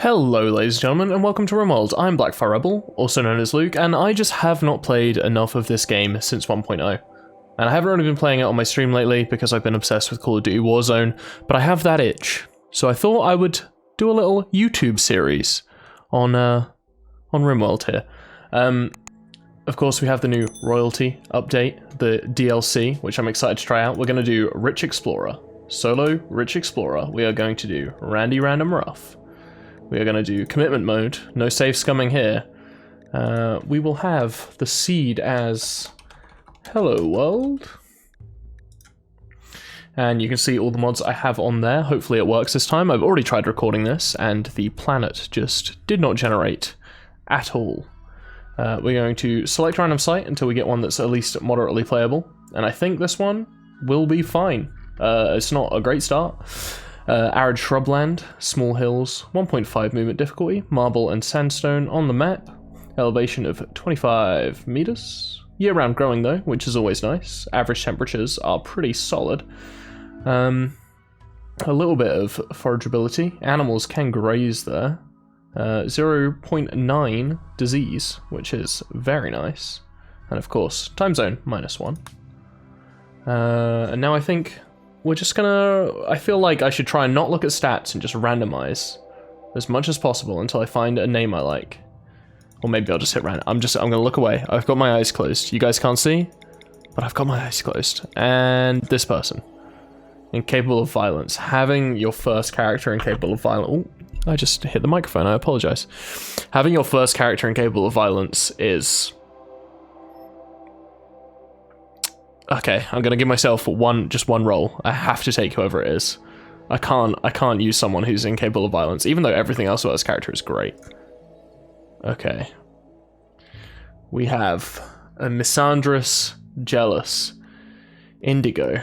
Hello ladies and gentlemen, and welcome to Rimworld. I'm Blackfire Rebel, also known as Luke, and I just have not played enough of this game since 1.0. And I haven't really been playing it on my stream lately because I've been obsessed with Call of Duty Warzone, but I have that itch. So I thought I would do a little YouTube series on Rimworld here. Of course we have the new royalty update, the DLC, which I'm excited to try out. We're going to do Rich Explorer, solo Rich Explorer. We are going to do Randy Random Rough. We are going to do commitment mode, no save scumming here. We will have the seed as hello world. And you can see all the mods I have on there. Hopefully it works this time. I've already tried recording this and the planet just did not generate at all. We're going to select random site until we get one that's at least moderately playable. And I think this one will be fine. It's not a great start. Arid shrubland, small hills, 1.5 movement difficulty, marble and sandstone on the map, elevation of 25 meters. Year-round growing though, which is always nice. Average temperatures are pretty solid. A little bit of forageability. Animals can graze there. 0.9 disease, which is very nice. And of course, time zone, -1. And now I think we're just gonna, I feel like I should try and not look at stats and just randomize as much as possible until I find a name I like. Or maybe I'll just hit random. I'm gonna look away. I've got my eyes closed. You guys can't see, but I've got my eyes closed. And this person. Incapable of violence. Having your first character incapable of violence. Oh, I just hit the microphone, I apologize. Having your first character incapable of violence is... Okay, I'm gonna give myself just one roll. I have to take whoever it is. I can't use someone who's incapable of violence, even though everything else about this character is great. Okay. We have a misandrous, jealous, indigo.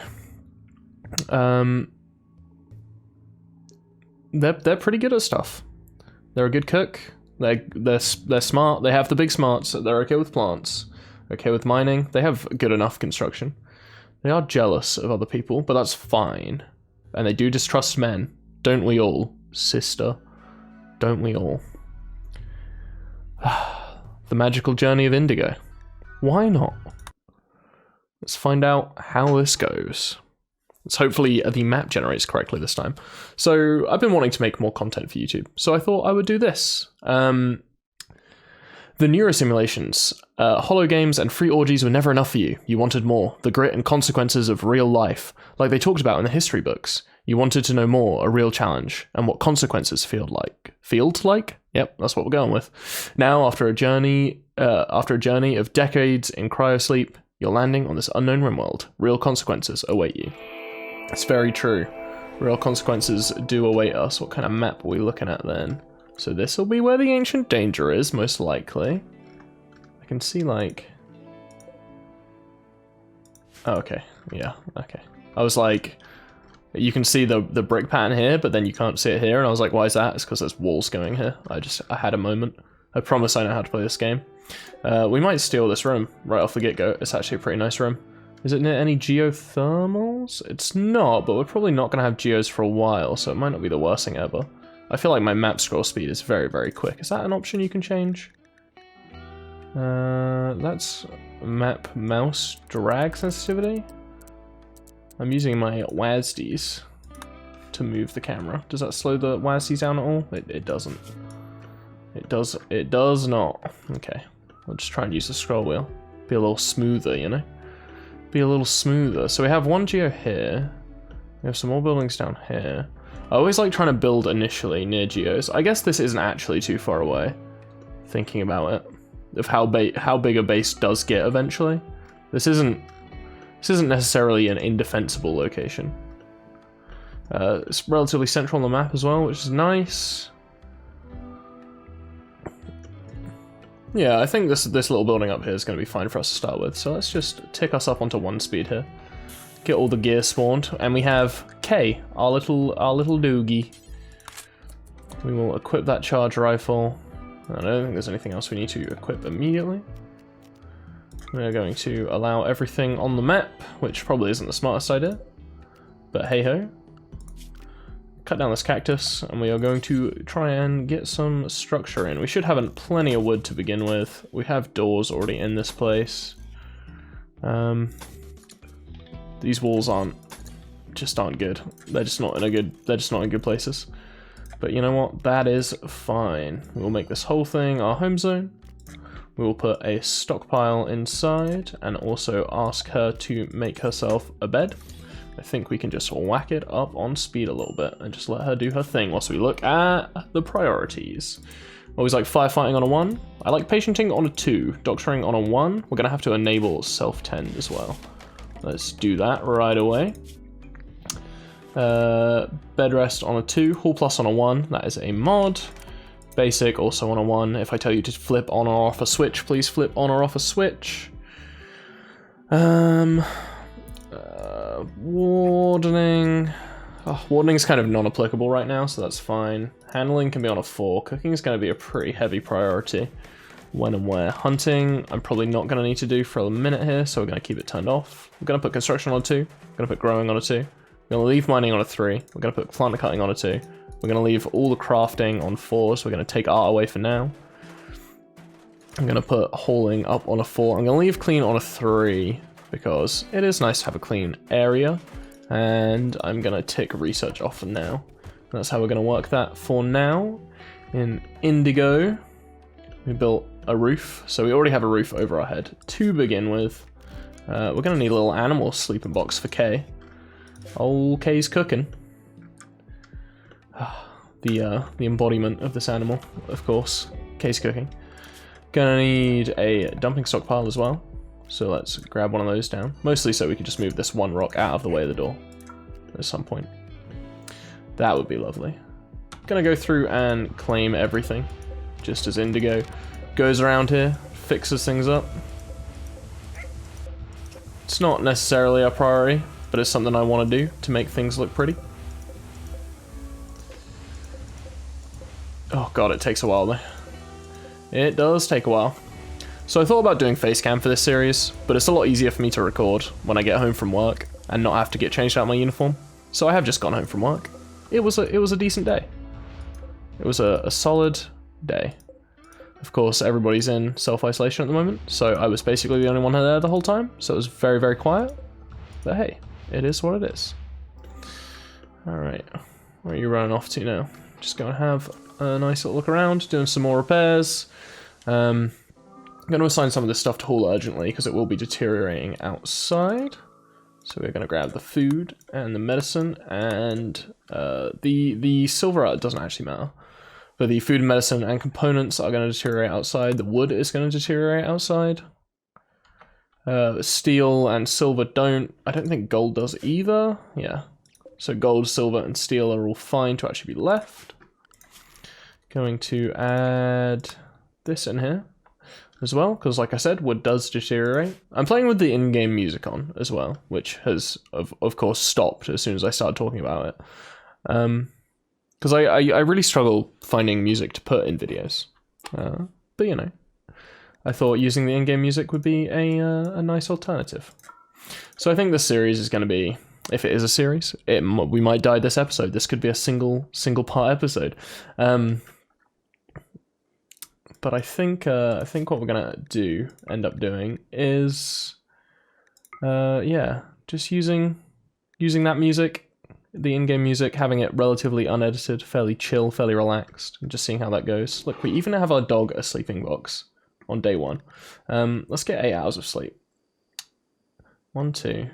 They're pretty good at stuff. They're a good cook. They're smart. They have the big smarts. They're okay with plants. Okay with mining. They have good enough construction. They are jealous of other people, but that's fine. And they do distrust men. Don't we all, sister? Don't we all? The magical journey of Indigo. Why not? Let's find out how this goes. Let's hopefully the map generates correctly this time. So I've been wanting to make more content for YouTube, so I thought I would do this. The neurosimulations, holo games and free orgies were never enough for you. You wanted more, the grit and consequences of real life, like they talked about in the history books. You wanted to know more, a real challenge, and what consequences feel like. Feels like? Yep, that's what we're going with. Now, after a journey of decades in cryosleep, you're landing on this unknown Rimworld. Real consequences await you. It's very true. Real consequences do await us. What kind of map are we looking at then? So this will be where the ancient danger is, most likely. I can see, like... Oh, okay. Yeah, okay. I was like... You can see the brick pattern here, but then you can't see it here, and I was like, why is that? It's because there's walls going here. I had a moment. I promise I know how to play this game. We might steal this room right off the get-go. It's actually a pretty nice room. Is it near any geothermals? It's not, but we're probably not going to have geos for a while, so it might not be the worst thing ever. I feel like my map scroll speed is very, very quick. Is that an option you can change? That's map mouse drag sensitivity. I'm using my WASDs to move the camera. Does that slow the WASDs down at all? It doesn't. It does not. Okay, I'll just try and use the scroll wheel. Be a little smoother, you know? Be a little smoother. So we have one geo here. We have some more buildings down here. I always like trying to build initially near geos. I guess this isn't actually too far away, thinking about it, of how big a base does get eventually. This isn't necessarily an indefensible location. It's relatively central on the map as well, which is nice. Yeah, I think this little building up here is going to be fine for us to start with. So let's just tick us up onto 1 speed here. Get all the gear spawned, and we have K, our little doogie. We will equip that charge rifle. I don't think there's anything else we need to equip immediately. We are going to allow everything on the map, which probably isn't the smartest idea, but hey ho. cut down this cactus, and we are going to try and get some structure in. We should have plenty of wood to begin with. We have doors already in this place. These walls aren't good. They're just not in good places. But you know what? That is fine. We'll make this whole thing our home zone. We will put a stockpile inside and also ask her to make herself a bed. I think we can just whack it up on speed a little bit and just let her do her thing whilst we look at the priorities. Always like firefighting on a 1. I like patienting on a 2. Doctoring on a 1. We're going to have to enable self-tend as well. Let's do that right away. Bed rest on a 2. Hall plus on a 1. That is a mod. Basic also on a 1. If I tell you to flip on or off a switch, please flip on or off a switch. Wardening. Oh, wardening is kind of non-applicable right now, so that's fine. Handling can be on a 4. Cooking is going to be a pretty heavy priority. When and where. Hunting, I'm probably not going to need to do for a minute here, so we're going to keep it turned off. We're going to put construction on a 2. We're going to put growing on a 2. We're going to leave mining on a 3. We're going to put plant cutting on a 2. We're going to leave all the crafting on 4, so we're going to take art away for now. I'm going to put hauling up on a 4. I'm going to leave clean on a 3, because it is nice to have a clean area. And I'm going to tick research off for now. That's how we're going to work that for now. In Indigo, we built a roof. So we already have a roof over our head to begin with. We're going to need a little animal sleeping box for Kay. Old Kay's cooking. The embodiment of this animal, of course. Kay's cooking. Gonna need a dumping stockpile as well. So let's grab one of those down. Mostly so we can just move this one rock out of the way of the door at some point. That would be lovely. Gonna go through and claim everything, just as Indigo goes around here, fixes things up. It's not necessarily a priority, but it's something I want to do to make things look pretty. Oh god, it takes a while though. It does take a while. So I thought about doing face cam for this series, but it's a lot easier for me to record when I get home from work and not have to get changed out of my uniform. So I have just gone home from work. It was a decent day. It was a solid day. Of course, everybody's in self-isolation at the moment, so I was basically the only one there the whole time, so it was very, very quiet. But hey, it is what it is. Alright, where are you running off to now? Just gonna have a nice little look around, doing some more repairs. I'm going to assign some of this stuff to haul urgently because it will be deteriorating outside. So we're going to grab the food and the medicine, and the silver doesn't actually matter. But the food and medicine and components are going to deteriorate outside. The wood is going to deteriorate outside. Steel and silver don't. I don't think gold does either. Yeah. So gold, silver, and steel are all fine to actually be left. Going to add this in here as well, because like I said, wood does deteriorate. I'm playing with the in-game music on as well, which has of course stopped as soon as I started talking about it. Because I really struggle finding music to put in videos. But you know, I thought using the in-game music would be a nice alternative. So I think this series is going to be, if it is a series, we might die this episode. This could be a single part episode. But I think what we're gonna end up doing is, yeah, just using that music, the in-game music, having it relatively unedited, fairly chill, fairly relaxed, and just seeing how that goes. Look, we even have our dog a sleeping box on day 1. Let's get 8 hours of sleep. 1, 2,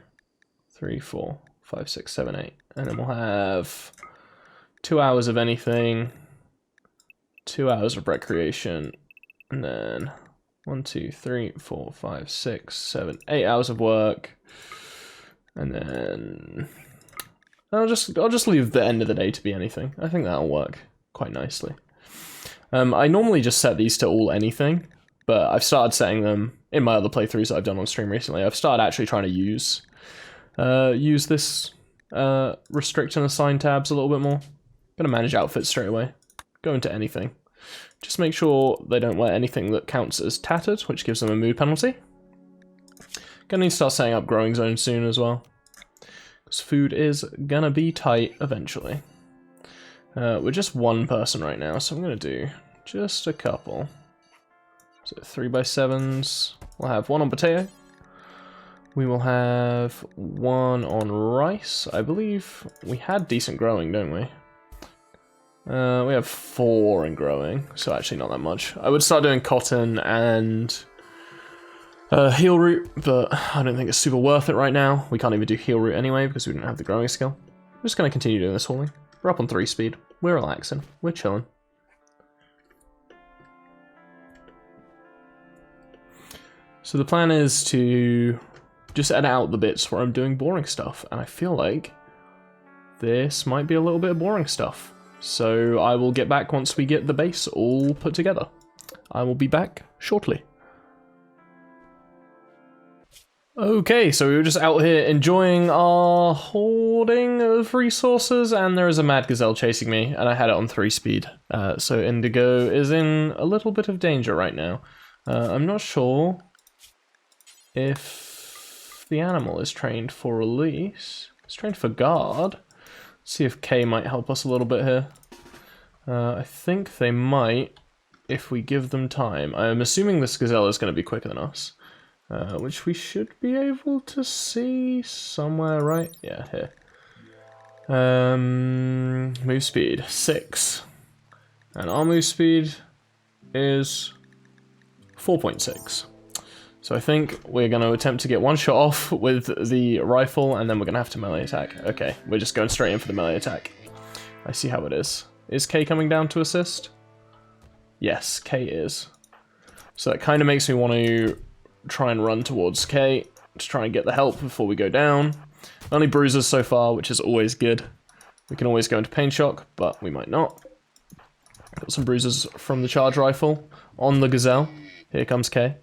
3, 4, 5, 6, 7, 8, and then we'll have 2 hours of anything, 2 hours of recreation. And then 1, 2, 3, 4, 5, 6, 7, 8 hours of work. And then I'll just leave the end of the day to be anything. I think that'll work quite nicely. I normally just set these to all anything, but I've started setting them in my other playthroughs that I've done on stream recently. I've started actually trying to use this restrict and assign tabs a little bit more. Gonna manage outfits straight away. Go into anything. Just make sure they don't wear anything that counts as tattered, which gives them a mood penalty. Gonna need to start setting up growing zones soon as well, because food is gonna be tight eventually. We're just one person right now, so I'm going to do just a couple. So 3x7s. We'll have one on potato. We will have one on rice. I believe we had decent growing, don't we? We have 4 in growing, so actually not that much. I would start doing cotton and heel root, but I don't think it's super worth it right now. We can't even do heel root anyway because we don't have the growing skill. I'm just going to continue doing this hauling. We're up on 3 speed. We're relaxing. We're chilling. So the plan is to just edit out the bits where I'm doing boring stuff, and I feel like this might be a little bit of boring stuff. So I will get back once we get the base all put together. I will be back shortly. Okay, so we were just out here enjoying our hoarding of resources, and there is a mad gazelle chasing me, and I had it on 3 speed. So Indigo is in a little bit of danger right now. I'm not sure if the animal is trained for release. It's trained for guard. Let's see if K might help us a little bit here. I think they might if we give them time. I'm assuming this gazelle is going to be quicker than us. Which we should be able to see somewhere, right? Yeah, here. Move speed, 6. And our move speed is 4.6. So I think we're going to attempt to get one shot off with the rifle, and then we're going to have to melee attack. Okay, we're just going straight in for the melee attack. I see how it is. Is K coming down to assist? Yes, K is. So that kind of makes me want to try and run towards K to try and get the help before we go down. Only bruises so far, which is always good. We can always go into pain shock, but we might not. Got some bruises from the charge rifle on the gazelle. Here comes K.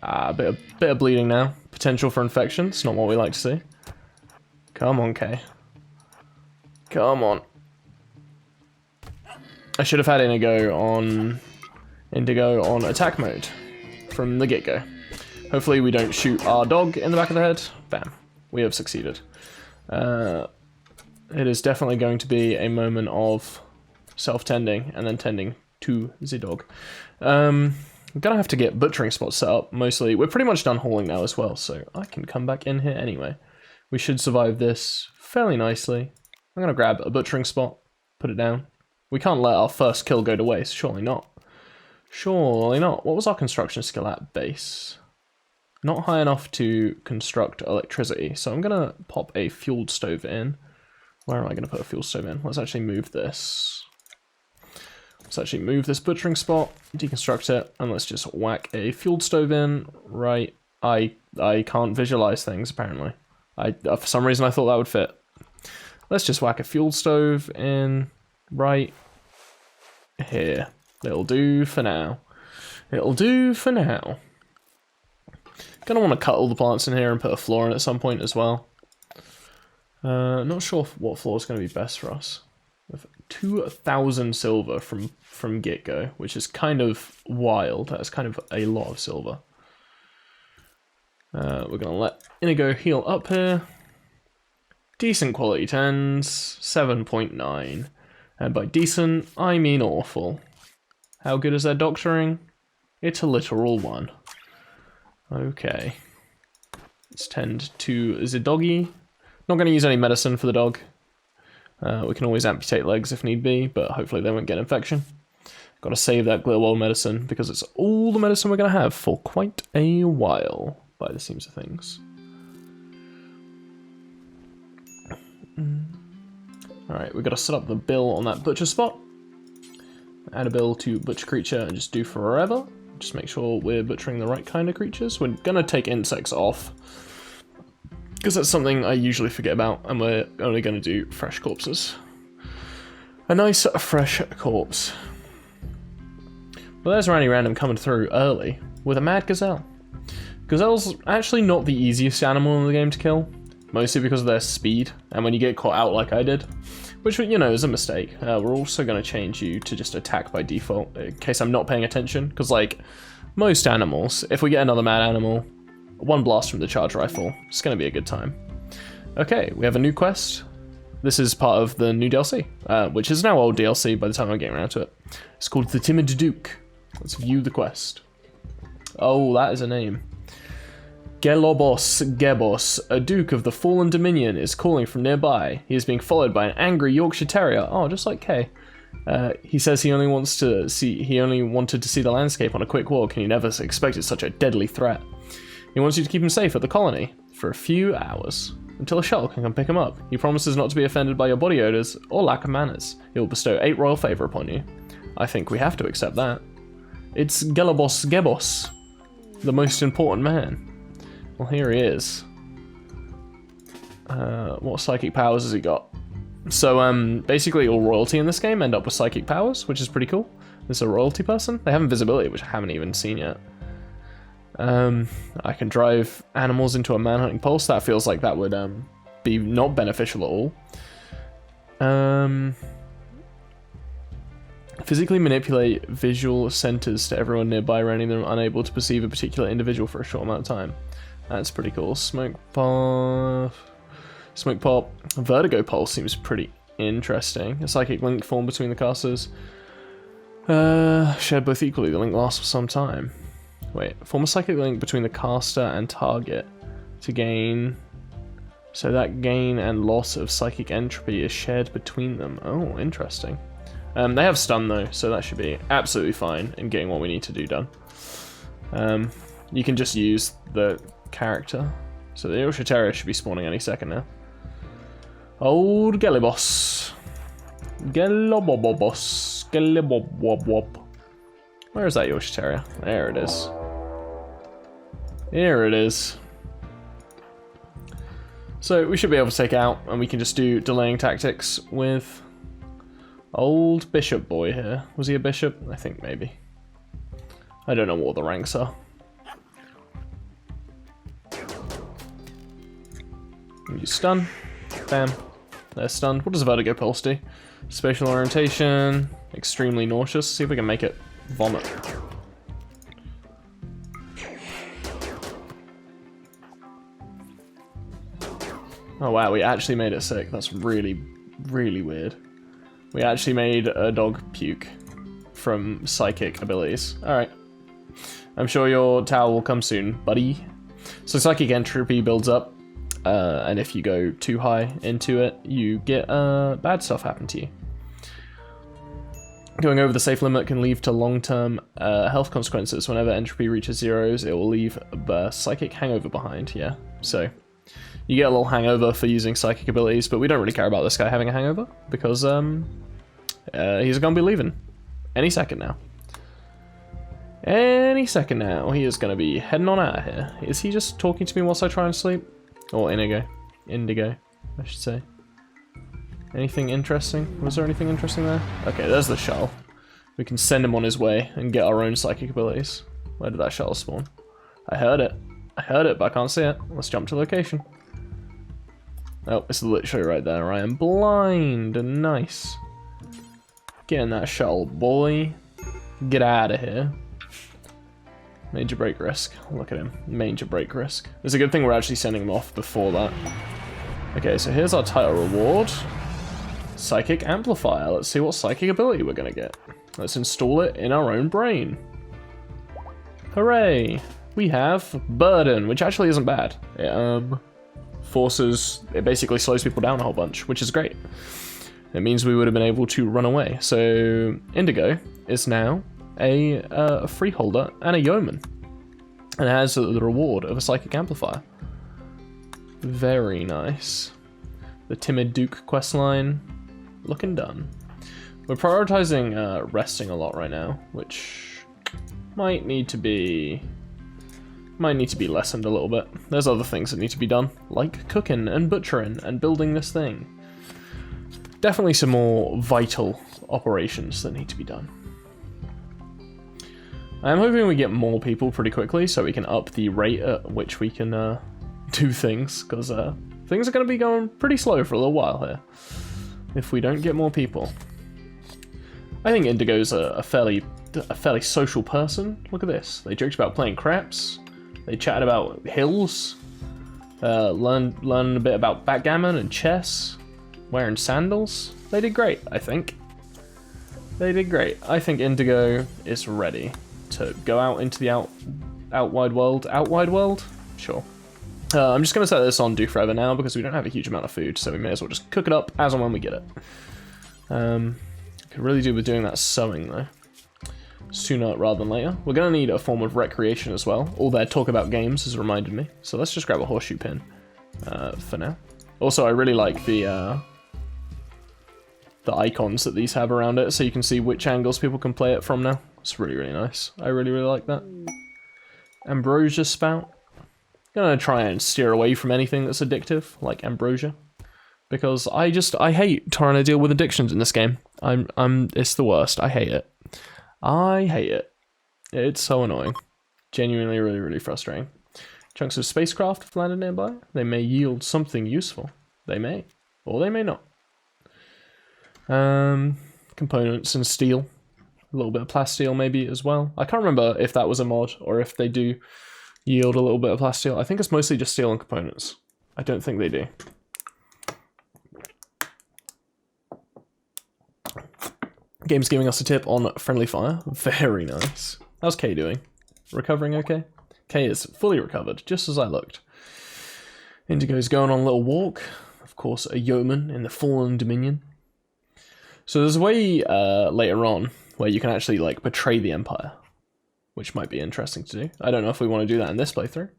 A bit of bleeding now. Potential for infection. It's not what we like to see. Come on, K. Come on. I should have had Indigo on attack mode from the get-go. Hopefully we don't shoot our dog in the back of the head. Bam. We have succeeded. It is definitely going to be a moment of self-tending and then tending to the dog. I'm gonna have to get butchering spots set up mostly. We're pretty much done hauling now as well, so I can come back in here anyway. We should survive this fairly nicely. I'm gonna grab a butchering spot, put it down. We can't let our first kill go to waste, surely not. Surely not. What was our construction skill at base? Not high enough to construct electricity, so I'm gonna pop a fueled stove in. Where am I gonna put a fuel stove in? Let's actually move this. Let's actually move this butchering spot, deconstruct it, and let's just whack a fueled stove in. Right. I can't visualize things apparently. For some reason I thought that would fit. Let's just whack a fueled stove in right here. It'll do for now. It'll do for now. Gonna want to cut all the plants in here and put a floor in at some point as well. Not sure what floor is going to be best for us. 2,000 silver from get-go, which is kind of wild. That's kind of a lot of silver. We're going to let Indigo heal up here. Decent quality 10s, 7.9. And by decent, I mean awful. How good is their doctoring? It's a literal 1. Okay. Let's tend to the doggy. Not going to use any medicine for the dog. We can always amputate legs if need be, but hopefully they won't get infection. Got to save that Glitterwell medicine because it's all the medicine we're going to have for quite a while, by the seams of things. Alright, we've got to set up the bill on that butcher spot. Add a bill to butcher creature and just do forever. Just make sure we're butchering the right kind of creatures. We're going to take insects off, because that's something I usually forget about, and we're only going to do fresh corpses. A nice fresh corpse. Well, there's Randy Random coming through early with a mad gazelle. Gazelle's actually not the easiest animal in the game to kill, mostly because of their speed, and when you get caught out like I did, which, you know, is a mistake. We're also going to change you to just attack by default, in case I'm not paying attention, because like most animals, if we get another mad animal, one blast from the charge rifle, it's going to be a good time. Okay, we have a new quest. this is part of the new DLC, which is now old DLC by the time I'm getting around to it. It's called The Timid Duke. Let's view the quest. Oh, that is a name. Gelobos Gebos, a duke of the fallen dominion, is calling from nearby. He is being followed by an angry Yorkshire Terrier. Oh, just like Kay. He says he only wanted to see the landscape on a quick walk, and he never expected such a deadly threat. He wants you to keep him safe at the colony for a few hours, until a shuttle can come pick him up. He promises not to be offended by your body odors or lack of manners. He will bestow 8 royal favor upon you. I think we have to accept that. It's Gelobos Gebos, the most important man. Well, here he is. What psychic powers has he got? So, basically all royalty in this game end up with psychic powers, which is pretty cool. There's a royalty person. They have invisibility, which I haven't even seen yet. I can drive animals into a manhunting pulse. That feels like that would be not beneficial at all. Physically manipulate visual centers to everyone nearby, rendering them unable to perceive a particular individual for a short amount of time. That's pretty cool. Smoke pop. Vertigo pulse seems pretty interesting. A psychic link formed between the casters. Shared both equally. The link lasts for some time. Wait, form a psychic link between the caster and target to gain. So that gain and loss of psychic entropy is shared between them. Oh, interesting. They have stun though, so that should be absolutely fine in getting what we need to do done. You can just use the character. So the Yorkshire Terrier should be spawning any second now. Old Gelibos. Gelobobobos. Gelibob-wob-wob. Where is that Yorkshire Terrier? There it is. Here it is. So we should be able to take it out, and we can just do delaying tactics with old bishop boy here. Was he a bishop? I think maybe. I don't know what the ranks are. You stun. Bam. They're stunned. What does Vertigo Pulse do? Spatial orientation. Extremely nauseous. See if we can make it vomit. Oh wow, we actually made it sick. That's really, really weird. We actually made a dog puke from psychic abilities. Alright. I'm sure your tower will come soon, buddy. So psychic entropy builds up. And if you go too high into it, you get bad stuff happen to you. Going over the safe limit can lead to long-term health consequences. Whenever entropy reaches zeros, it will leave a psychic hangover behind. Yeah, so you get a little hangover for using psychic abilities, but we don't really care about this guy having a hangover because he's gonna be leaving any second now. Any second now, he is gonna be heading on out of here. Is he just talking to me whilst I try and sleep? Or Indigo, I should say. Anything interesting? Was there anything interesting there? Okay, there's the shuttle. We can send him on his way and get our own psychic abilities. Where did that shuttle spawn? I heard it, but I can't see it. Let's jump to location. Oh, it's literally right there. I am blind. Nice. Get in that shuttle, boy. Get out of here. Major break risk. Look at him. Major break risk. It's a good thing we're actually sending him off before that. Okay, so here's our title reward. Psychic Amplifier. Let's see what psychic ability we're going to get. Let's install it in our own brain. Hooray! We have Burden, which actually isn't bad. It basically slows people down a whole bunch, which is great. It means we would have been able to run away. So Indigo is now a freeholder and a yeoman, and has the reward of a psychic amplifier. Very nice. The Timid Duke questline, looking done. We're prioritizing resting a lot right now, which might need to be lessened a little bit. There's other things that need to be done, like cooking and butchering and building this thing. Definitely some more vital operations that need to be done. I'm hoping we get more people pretty quickly so we can up the rate at which we can do things, because things are going to be going pretty slow for a little while here if we don't get more people. I think Indigo's a fairly social person. Look at this. They joked about playing craps. They chatted about hills. Learned a bit about backgammon and chess. wearing sandals. They did great, I think. They did great. I think Indigo is ready to go out into the out wide world. Out wide world? Sure. I'm just going to set this on do forever now because we don't have a huge amount of food, so we may as well just cook it up as and when we get it. Could really do with doing that sewing though. Sooner rather than later. We're going to need a form of recreation as well. All that talk about games has reminded me. So let's just grab a horseshoe pin for now. Also, I really like the icons that these have around it, so you can see which angles people can play it from now. It's really, really nice. I really, really like that. Ambrosia spout. Gonna try and steer away from anything that's addictive, like ambrosia, because I hate trying to deal with addictions in this game. It's the worst. I hate it. I hate it. It's so annoying. Genuinely, really, really frustrating. Chunks of spacecraft have landed nearby. They may yield something useful. They may, or they may not. Components and steel. A little bit of plasteel maybe as well. I can't remember if that was a mod or if they do yield a little bit of plasteel. I think it's mostly just steel and components. I don't think they do. Game's giving us a tip on friendly fire. Very nice. How's Kay doing? Recovering okay? Kay is fully recovered, just as I looked. Indigo's going on a little walk. Of course, a yeoman in the Fallen Dominion. So there's a way later on where you can actually like betray the Empire, which might be interesting to do. I don't know if we want to do that in this playthrough,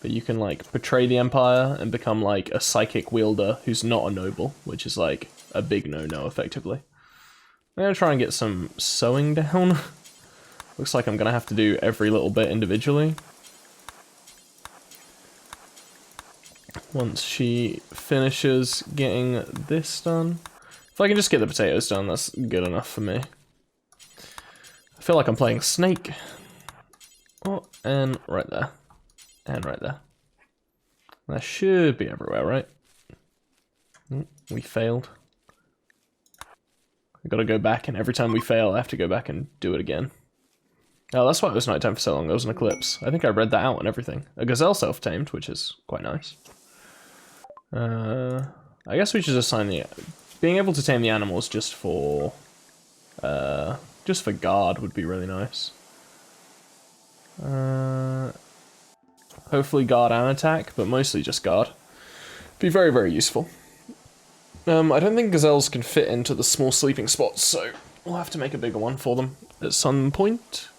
but you can like betray the Empire and become like a psychic wielder who's not a noble, which is like a big no-no effectively. I'm gonna try and get some sewing down. Looks like I'm gonna have to do every little bit individually. Once she finishes getting this done. If I can just get the potatoes done, that's good enough for me. I feel like I'm playing Snake. Oh, and right there. And right there. That should be everywhere, right? We failed. I gotta go back, and every time we fail, I have to go back and do it again. Oh, that's why it was nighttime for so long. There was an eclipse. I think I read that out and everything. A gazelle self-tamed, which is quite nice. I guess we should assign the... Being able to tame the animals just for guard would be really nice. Hopefully guard and attack, but mostly just guard. Be very, very useful. I don't think gazelles can fit into the small sleeping spots, so we'll have to make a bigger one for them at some point.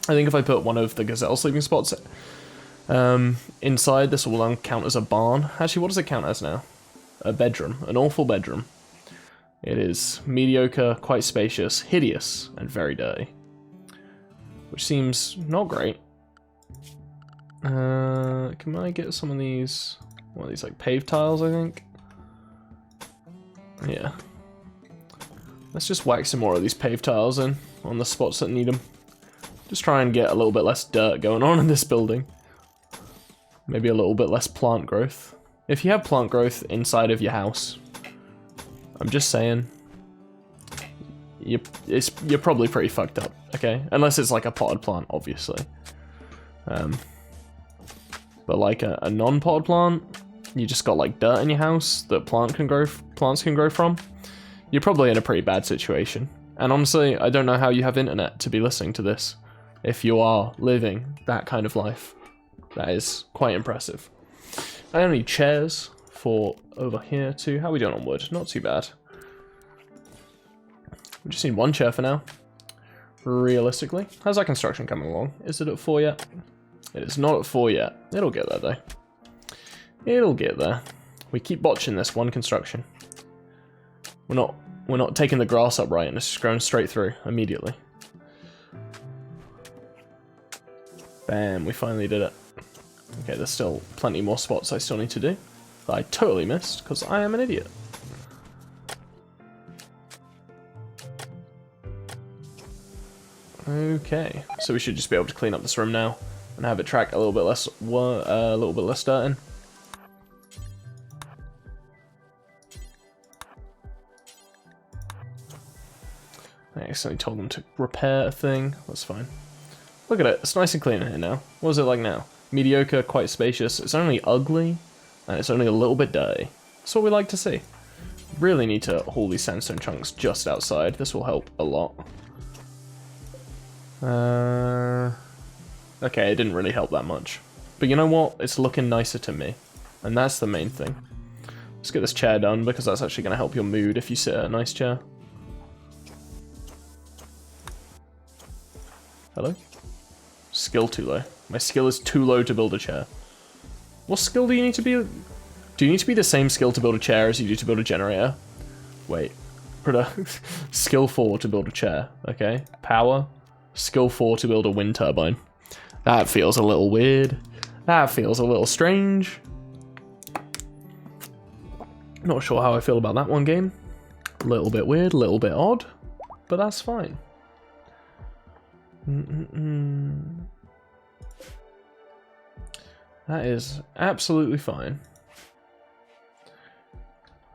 I think if I put one of the gazelle sleeping spots inside, this will then count as a barn. Actually, what does it count as now? A bedroom. An awful bedroom. It is mediocre, quite spacious, hideous, and very dirty. Which seems not great. Can I get some of these... What are these, like paved tiles, I think? Yeah. Let's just whack some more of these paved tiles in on the spots that need them. Just try and get a little bit less dirt going on in this building. Maybe a little bit less plant growth. If you have plant growth inside of your house, I'm just saying, you're probably pretty fucked up, okay? Unless it's like a potted plant, obviously. But like a non-potted plant, you just got like dirt in your house that plants can grow from, you're probably in a pretty bad situation. And honestly, I don't know how you have internet to be listening to this if you are living that kind of life. That is quite impressive. I only need chairs for over here too. How are we doing on wood? Not too bad. We just need one chair for now. Realistically. How's that construction coming along? Is it at 4 yet? It is not at 4 yet. It'll get there though. It'll get there. We keep botching this one construction. We're not taking the grass up right and it's just growing straight through immediately. Bam, we finally did it. Okay, there's still plenty more spots I still need to do that I totally missed because I am an idiot. Okay, so we should just be able to clean up this room now and have it track a little bit less dirt in. I accidentally told them to repair a thing. That's fine. Look at it. It's nice and clean in here now. What is it like now? Mediocre, quite spacious. It's only ugly, and it's only a little bit dirty. That's what we like to see. Really need to haul these sandstone chunks just outside. This will help a lot. Okay, it didn't really help that much. But you know what? It's looking nicer to me. And that's the main thing. Let's get this chair done, because that's actually going to help your mood if you sit at a nice chair. Hello? Skill too low. My skill is too low to build a chair. What skill do you need to be? Do you need to be the same skill to build a chair as you do to build a generator? Wait. Skill 4 to build a chair. Okay. Power. Skill 4 to build a wind turbine. That feels a little weird. That feels a little strange. Not sure how I feel about that one, game. A little bit weird, a little bit odd, but that's fine. That is absolutely fine.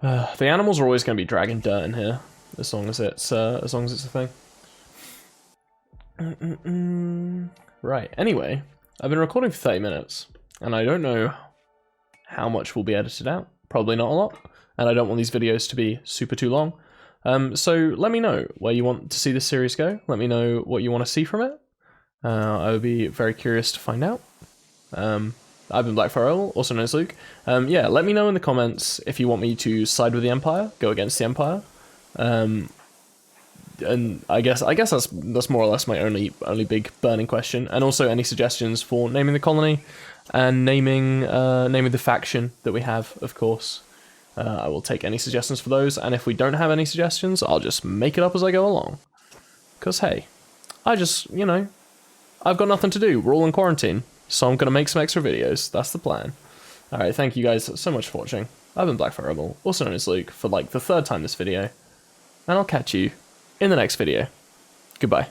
The animals are always going to be dragging dirt in here, as long as it's a thing. Right. Anyway, I've been recording for 30 minutes, and I don't know how much will be edited out. Probably not a lot, and I don't want these videos to be super too long. So let me know where you want to see this series go. Let me know what you want to see from it. I would be very curious to find out. I've been Blackfire, also known as Luke. Yeah, let me know in the comments if you want me to side with the Empire, go against the Empire. And I guess that's more or less my only big burning question. And also any suggestions for naming the colony and naming the faction that we have, of course. I will take any suggestions for those, and if we don't have any suggestions, I'll just make it up as I go along. Because, hey, I've got nothing to do. We're all in quarantine, so I'm going to make some extra videos. That's the plan. Alright, thank you guys so much for watching. I've been Blackfire, also known as Luke, for like the 3rd time this video, and I'll catch you in the next video. Goodbye.